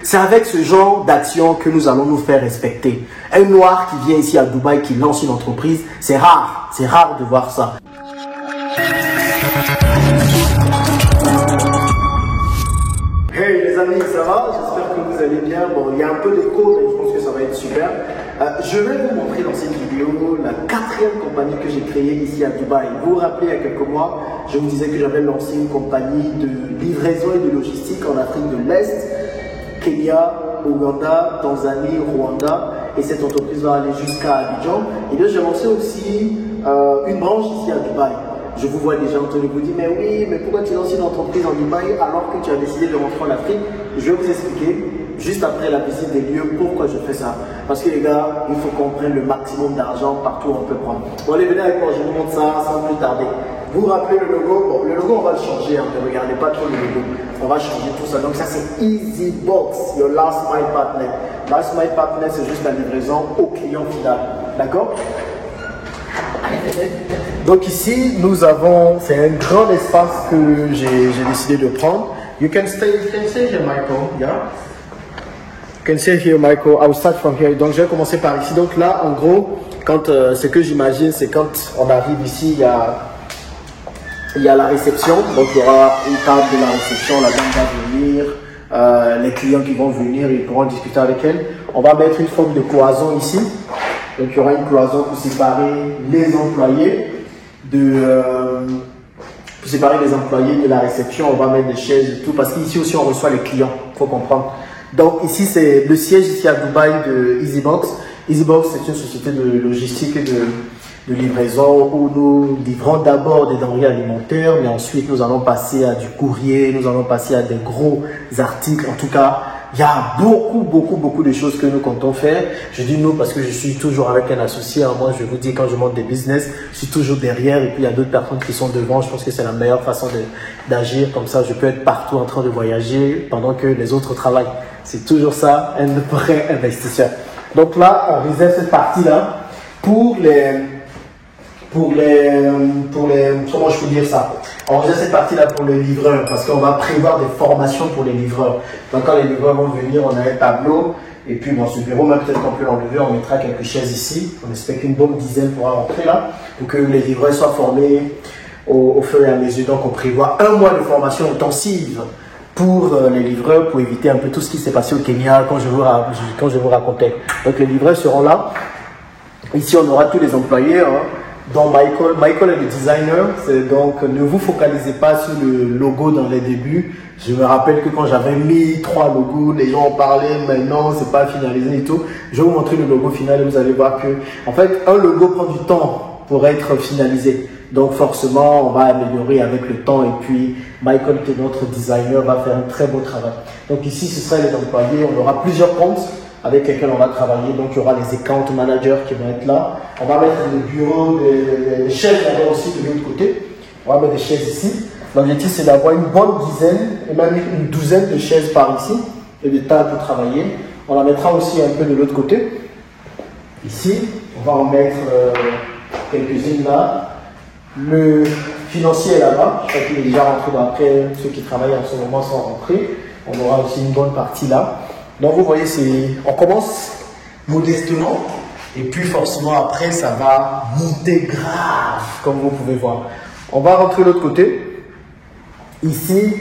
C'est avec ce genre d'action que nous allons nous faire respecter. Un noir qui vient ici à Dubaï, qui lance une entreprise, c'est rare de voir ça. Hey les amis, ça va? J'espère que vous allez bien. Bon, il y a un peu d'écho, mais je pense que ça va être super. Je vais vous montrer dans cette vidéo la 4e compagnie que j'ai créée ici à Dubaï. Vous vous rappelez, il y a quelques mois, je vous disais que j'avais lancé une compagnie de livraison et de logistique en Afrique de l'Est, Kenya, Ouganda, Tanzanie, Rwanda, et cette entreprise va aller jusqu'à Abidjan. Et là, j'ai lancé aussi une branche ici à Dubaï. Je vous vois déjà en train de vous dire, mais oui, mais pourquoi tu lances une entreprise en Dubaï alors que tu as décidé de rentrer en Afrique? Je vais vous expliquer, juste après la visite des lieux, pourquoi je fais ça. Parce que les gars, il faut qu'on prenne le maximum d'argent partout où on peut prendre. Bon, allez, venez avec moi, je vous montre ça sans plus tarder. Vous vous rappelez le logo? Bon, le logo, on va le changer, hein, ne regardez pas trop le logo. On va changer tout ça. Donc ça, c'est EasyBox, your last mile partner. Last mile partner, c'est juste la livraison au client final. D'accord? Donc ici, nous avons, c'est un grand espace que j'ai décidé de prendre. You can stay here, Michael. Yeah. You can stay here, Michael. I will start from here. Donc je vais commencer par ici. Donc là, en gros, quand ce que j'imagine, c'est quand on arrive ici, il y a la réception. Donc il y aura une table de la réception. La dame va venir. Les clients qui vont venir, ils pourront discuter avec elle. On va mettre une forme de cloison ici. Donc il y aura une cloison pour séparer les employés de la réception. On va mettre des chaises et tout parce qu'ici aussi on reçoit les clients, il faut comprendre. Donc ici c'est le siège ici à Dubaï de EasyBox. EasyBox, c'est une société de logistique et de livraison où nous livrons d'abord des denrées alimentaires, mais ensuite nous allons passer à du courrier, nous allons passer à des gros articles. En tout cas, il y a beaucoup de choses que nous comptons faire. Je dis nous parce que je suis toujours avec un associé. Moi, je vous dis, quand je monte des business, je suis toujours derrière et puis il y a d'autres personnes qui sont devant. Je pense que c'est la meilleure façon d'agir. Comme ça, je peux être partout en train de voyager pendant que les autres travaillent. C'est toujours ça, un vrai investisseur. Donc là, on réserve cette partie-là pour les, comment je peux dire ça? On réserve cette partie-là pour les livreurs parce qu'on va prévoir des formations pour les livreurs. Donc quand les livreurs vont venir, on a un tableau et puis bon, ce bureau, même peut-être qu'on peut l'enlever, on mettra quelques chaises ici. On espère qu'une bonne dizaine pourra rentrer là pour que les livreurs soient formés au fur et à mesure. Donc on prévoit 1 mois de formation intensive pour les livreurs pour éviter un peu tout ce qui s'est passé au Kenya quand je vous racontais. Donc les livreurs seront là. Ici on aura tous les employés. Donc Michael est le designer, donc ne vous focalisez pas sur le logo dans les débuts. Je me rappelle que quand j'avais mis 3 logos, les gens en parlaient, mais non, c'est pas finalisé et tout. Je vais vous montrer le logo final et vous allez voir que, en fait, un logo prend du temps pour être finalisé. Donc forcément, on va améliorer avec le temps et puis Michael, qui est notre designer, va faire un très beau travail. Donc ici, ce sera les employés, on aura plusieurs comptes avec lesquels on va travailler. Donc il y aura les account managers qui vont être là. On va mettre des bureaux, des chaises là-bas aussi de l'autre côté. On va mettre des chaises ici. L'objectif c'est d'avoir une bonne dizaine et même une douzaine de chaises par ici et des tables pour travailler. On la mettra aussi un peu de l'autre côté. Ici, on va en mettre quelques-unes là. Le financier est là-bas. Je crois qu'il est déjà rentré. Après, ceux qui travaillent en ce moment sont rentrés. On aura aussi une bonne partie là. Donc vous voyez, on commence modestement et puis forcément après ça va monter grave comme vous pouvez voir. On va rentrer de l'autre côté. Ici,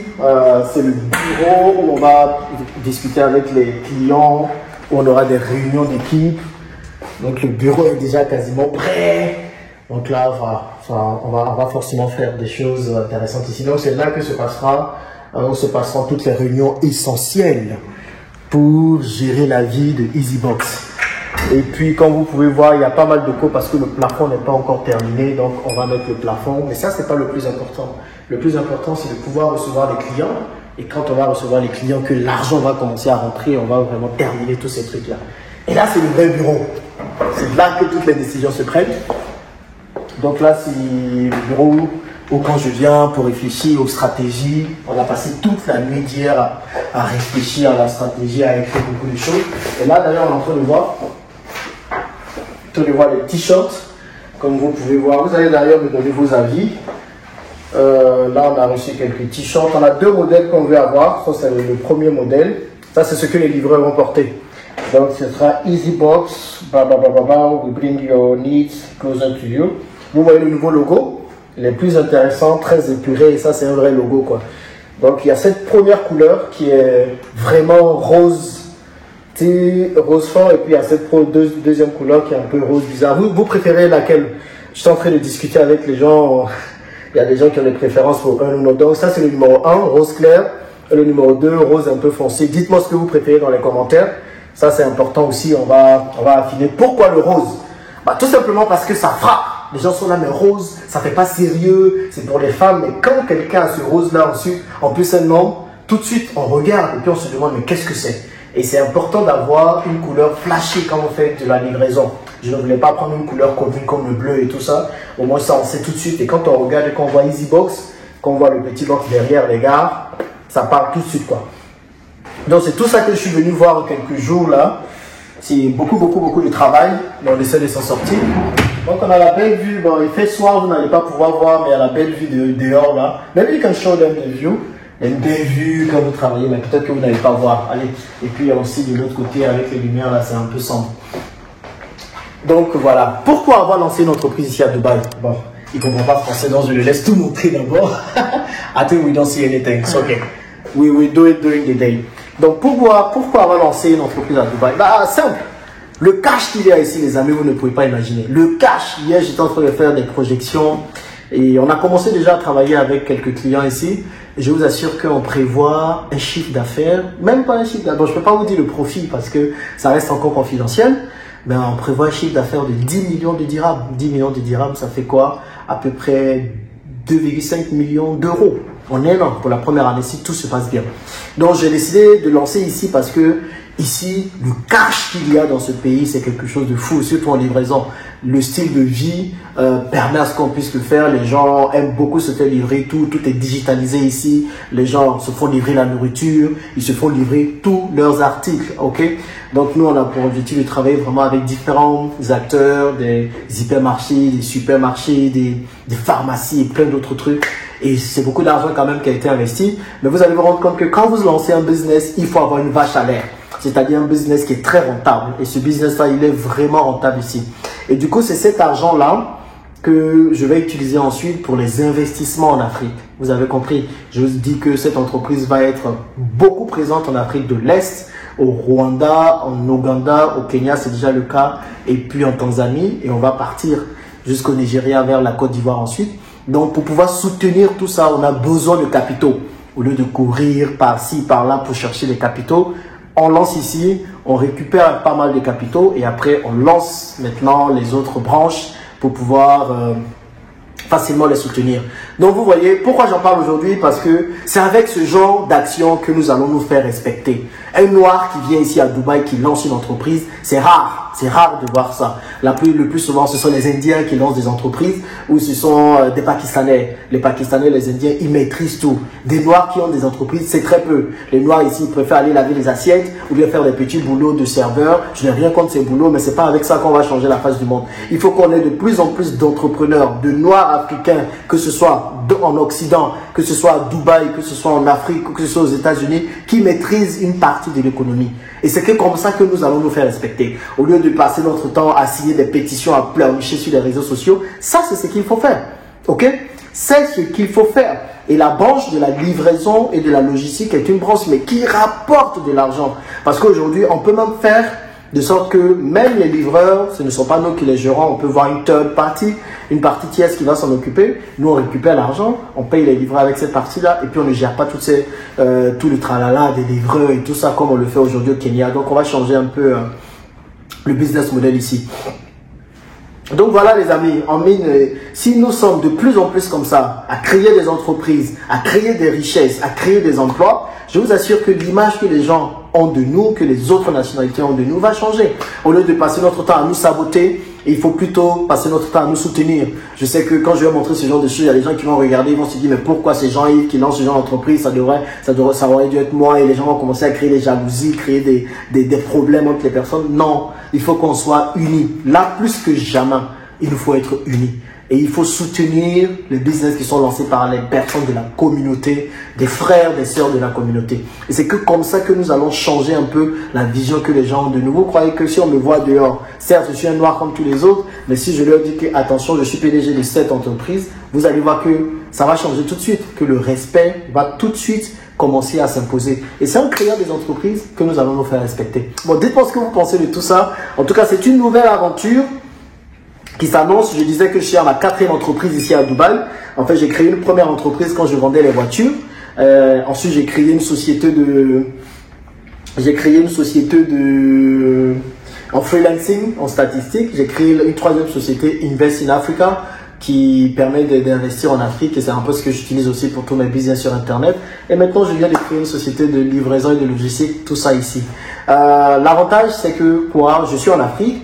c'est le bureau où on va discuter avec les clients, où on aura des réunions d'équipe. Donc le bureau est déjà quasiment prêt. Donc là, on va forcément faire des choses intéressantes ici. Donc c'est là que se passeront toutes les réunions essentielles pour gérer la vie de EasyBox. Et puis, comme vous pouvez voir, il y a pas mal de cours parce que le plafond n'est pas encore terminé. Donc, on va mettre le plafond. Mais ça, c'est pas le plus important. Le plus important, c'est de pouvoir recevoir les clients. Et quand on va recevoir les clients, que l'argent va commencer à rentrer, on va vraiment terminer tous ces trucs-là. Et là, c'est le vrai bureau. C'est là que toutes les décisions se prennent. Donc là, c'est le bureau où quand je viens pour réfléchir aux stratégies, on a passé toute la nuit d'hier à réfléchir à la stratégie, à écrire beaucoup de choses. Et là, d'ailleurs, on est en train de voir les t-shirts, comme vous pouvez voir. Vous allez d'ailleurs me donner vos avis. Là, on a reçu quelques t-shirts. On a 2 modèles qu'on veut avoir. Ça, c'est le premier modèle. Ça, c'est ce que les livreurs vont porter. Donc, ce sera Easy Box, we bring your needs closer to you. Vous voyez le nouveau logo, il est plus intéressant, très épuré, et ça, c'est un vrai logo, quoi. Donc, il y a cette première couleur qui est vraiment rose, rose fort, et puis il y a cette deuxième couleur qui est un peu rose bizarre. Vous préférez laquelle? Je suis en train de discuter avec les gens. Il y a des gens qui ont des préférences pour un ou l'autre. Donc, ça, c'est le numéro 1, rose clair. Et le numéro 2, rose un peu foncé. Dites-moi ce que vous préférez dans les commentaires. Ça, c'est important aussi. On va affiner. Pourquoi le rose? Tout simplement parce que ça frappe. Les gens sont là, mais rose, ça fait pas sérieux. C'est pour les femmes. Mais quand quelqu'un a ce rose-là en plus un homme, tout de suite, on regarde et puis on se demande, mais qu'est-ce que c'est? Et c'est important d'avoir une couleur flashy quand vous faites de la livraison. Je ne voulais pas prendre une couleur commune comme le bleu et tout ça. Au moins, ça, on sait tout de suite. Et quand on regarde et qu'on voit Easy Box, qu'on voit le petit box derrière les gars, ça parle tout de suite, quoi. Donc, c'est tout ça que je suis venu voir en quelques jours, là. C'est beaucoup de travail. Mais on essaie de s'en sortir. Donc, on a la belle vue. Bon, il fait soir, vous n'allez pas pouvoir voir, mais il y a la belle vue dehors, là. Maybe you can show them the view. Il y a une belle vue quand vous travaillez, mais peut-être que vous n'allez pas voir. Allez. Et puis, il y a aussi de l'autre côté, avec les lumières, là, c'est un peu sombre. Donc, voilà. Pourquoi avoir lancé une entreprise ici à Dubaï? Bon, il ne comprend pas français, donc je le laisse tout montrer d'abord. I think we don't see anything. It's okay. We will do it during the day. Donc, pourquoi avoir lancé une entreprise à Dubaï? Simple. Le cash qu'il y a ici, les amis, vous ne pouvez pas imaginer. Le cash, hier, j'étais en train de faire des projections et on a commencé déjà à travailler avec quelques clients ici. Et je vous assure qu'on prévoit un chiffre d'affaires, même pas un chiffre d'affaires. Je ne peux pas vous dire le profit parce que ça reste encore confidentiel. Mais on prévoit un chiffre d'affaires de 10 millions de dirhams. 10 millions de dirhams, ça fait quoi? À peu près 2,5 millions d'euros en un an pour la première année si tout se passe bien. Donc j'ai décidé de lancer ici parce que ici, le cash qu'il y a dans ce pays, c'est quelque chose de fou, surtout en livraison. Le style de vie permet à ce qu'on puisse le faire. Les gens aiment beaucoup se faire livrer tout est digitalisé ici. Les gens se font livrer la nourriture, ils se font livrer tous leurs articles, ok? Donc nous, on a pour objectif de travailler vraiment avec différents acteurs, des hypermarchés, des supermarchés, des pharmacies et plein d'autres trucs. Et c'est beaucoup d'argent quand même qui a été investi. Mais vous allez vous rendre compte que quand vous lancez un business, il faut avoir une vache à l'air. C'est-à-dire un business qui est très rentable. Et ce business-là, il est vraiment rentable ici. Et du coup, c'est cet argent-là que je vais utiliser ensuite pour les investissements en Afrique. Vous avez compris, je vous dis que cette entreprise va être beaucoup présente en Afrique de l'Est, au Rwanda, en Ouganda, au Kenya, c'est déjà le cas, et puis en Tanzanie. Et on va partir jusqu'au Nigeria vers la Côte d'Ivoire ensuite. Donc, pour pouvoir soutenir tout ça, on a besoin de capitaux. Au lieu de courir par-ci, par-là pour chercher les capitaux, on lance ici, on récupère pas mal de capitaux et après on lance maintenant les autres branches pour pouvoir facilement les soutenir. Donc vous voyez, pourquoi j'en parle aujourd'hui? Parce que c'est avec ce genre d'action que nous allons nous faire respecter. Un noir qui vient ici à Dubaï, qui lance une entreprise, c'est rare. C'est rare de voir ça. Le plus souvent, ce sont les Indiens qui lancent des entreprises ou ce sont des Pakistanais. Les Pakistanais, les Indiens, ils maîtrisent tout. Des Noirs qui ont des entreprises, c'est très peu. Les Noirs ici, ils préfèrent aller laver les assiettes ou bien faire des petits boulots de serveur. Je n'ai rien contre ces boulots, mais c'est pas avec ça qu'on va changer la face du monde. Il faut qu'on ait de plus en plus d'entrepreneurs, de Noirs africains, que ce soit en Occident, que ce soit à Dubaï, que ce soit en Afrique, que ce soit aux États-Unis, qui maîtrisent une partie de l'économie. Et c'est comme ça que nous allons nous faire respecter. Au lieu de passer notre temps à signer des pétitions, à pleurnicher sur les réseaux sociaux, ça c'est ce qu'il faut faire. Ok? C'est ce qu'il faut faire. Et la branche de la livraison et de la logistique est une branche mais qui rapporte de l'argent. Parce qu'aujourd'hui, on peut même faire de sorte que même les livreurs, ce ne sont pas nous qui les gérons, on peut voir une third party, une partie tierce qui va s'en occuper. Nous, on récupère l'argent, on paye les livreurs avec cette partie-là et puis on ne gère pas tout le tralala des livreurs et tout ça comme on le fait aujourd'hui au Kenya. Donc, on va changer un peu le business model ici. Donc voilà les amis, si nous sommes de plus en plus comme ça, à créer des entreprises, à créer des richesses, à créer des emplois, je vous assure que l'image que les gens ont de nous, que les autres nationalités ont de nous, va changer. Au lieu de passer notre temps à nous saboter, il faut plutôt passer notre temps à nous soutenir. Je sais que quand je vais montrer ce genre de choses, il y a des gens qui vont regarder, ils vont se dire, mais pourquoi ces gens qui lancent ce genre d'entreprise, ça aurait dû être moi, et les gens vont commencer à créer des jalousies, créer des problèmes entre les personnes. Non, il faut qu'on soit unis. Là, plus que jamais, il nous faut être unis. Et il faut soutenir les business qui sont lancés par les personnes de la communauté, des frères, des sœurs de la communauté. Et c'est que comme ça que nous allons changer un peu la vision que les gens ont de nous. Vous croyez que si on me voit dehors, certes je suis un noir comme tous les autres, mais si je leur dis que attention, je suis PDG de cette entreprise, vous allez voir que ça va changer tout de suite, que le respect va tout de suite commencer à s'imposer. Et c'est en créant des entreprises que nous allons nous faire respecter. Bon, dites-moi ce que vous pensez de tout ça. En tout cas, c'est une nouvelle aventure qui s'annonce. Je disais que je suis à ma 4e entreprise ici à Dubaï. En fait, j'ai créé une première entreprise quand je vendais les voitures. Ensuite, j'ai créé une société en freelancing, en statistique. J'ai créé une 3e société, Invest in Africa, qui permet d'investir en Afrique, et c'est un peu ce que j'utilise aussi pour tous mes business sur Internet. Et maintenant, je viens de créer une société de livraison et de logistique, tout ça ici. L'avantage, c'est que quoi, je suis en Afrique,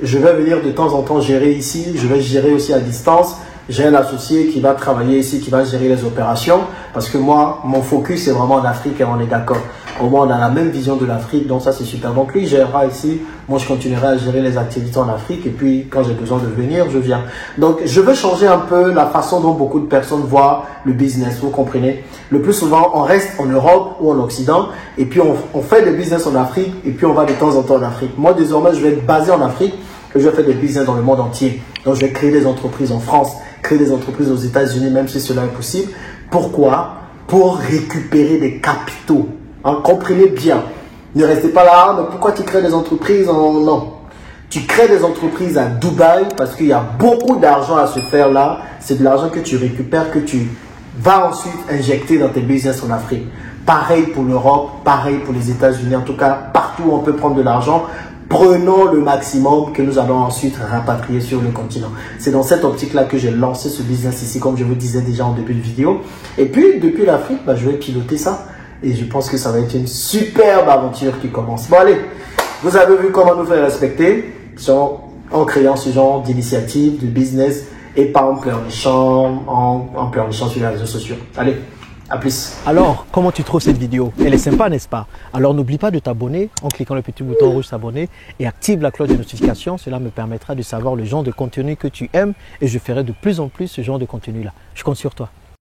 je vais venir de temps en temps gérer ici, je vais gérer aussi à distance. J'ai un associé qui va travailler ici, qui va gérer les opérations, parce que moi, mon focus, c'est vraiment en Afrique et on est d'accord. Au moins, on a la même vision de l'Afrique, donc ça, c'est super. Donc, lui, il gérera ici. Moi, je continuerai à gérer les activités en Afrique. Et puis, quand j'ai besoin de venir, je viens. Donc, je veux changer un peu la façon dont beaucoup de personnes voient le business. Vous comprenez? Le plus souvent, on reste en Europe ou en Occident. Et puis, on fait des business en Afrique. Et puis, on va de temps en temps en Afrique. Moi, désormais, je vais être basé en Afrique. Et je vais faire des business dans le monde entier. Donc, je vais créer des entreprises en France, créer des entreprises aux États-Unis, même si cela est possible. Pourquoi? Pour récupérer des capitaux. Comprenez bien. Ne restez pas là, mais pourquoi tu crées des entreprises Non. Tu crées des entreprises à Dubaï parce qu'il y a beaucoup d'argent à se faire là. C'est de l'argent que tu récupères, que tu vas ensuite injecter dans tes business en Afrique. Pareil pour l'Europe, pareil pour les États-Unis. En tout cas, partout où on peut prendre de l'argent, prenons le maximum que nous allons ensuite rapatrier sur le continent. C'est dans cette optique-là que j'ai lancé ce business ici, comme je vous disais déjà en début de vidéo. Et puis, depuis l'Afrique, je vais piloter ça. Et je pense que ça va être une superbe aventure qui commence. Bon, allez, vous avez vu comment nous faire respecter en créant ce genre d'initiative, de business, et pas en pleurnichant, sur les réseaux sociaux. Allez, à plus. Alors, comment tu trouves cette vidéo? Elle est sympa, n'est-ce pas? Alors, n'oublie pas de t'abonner en cliquant le petit bouton rouge s'abonner et active la cloche de notification. Cela me permettra de savoir le genre de contenu que tu aimes et je ferai de plus en plus ce genre de contenu-là. Je compte sur toi.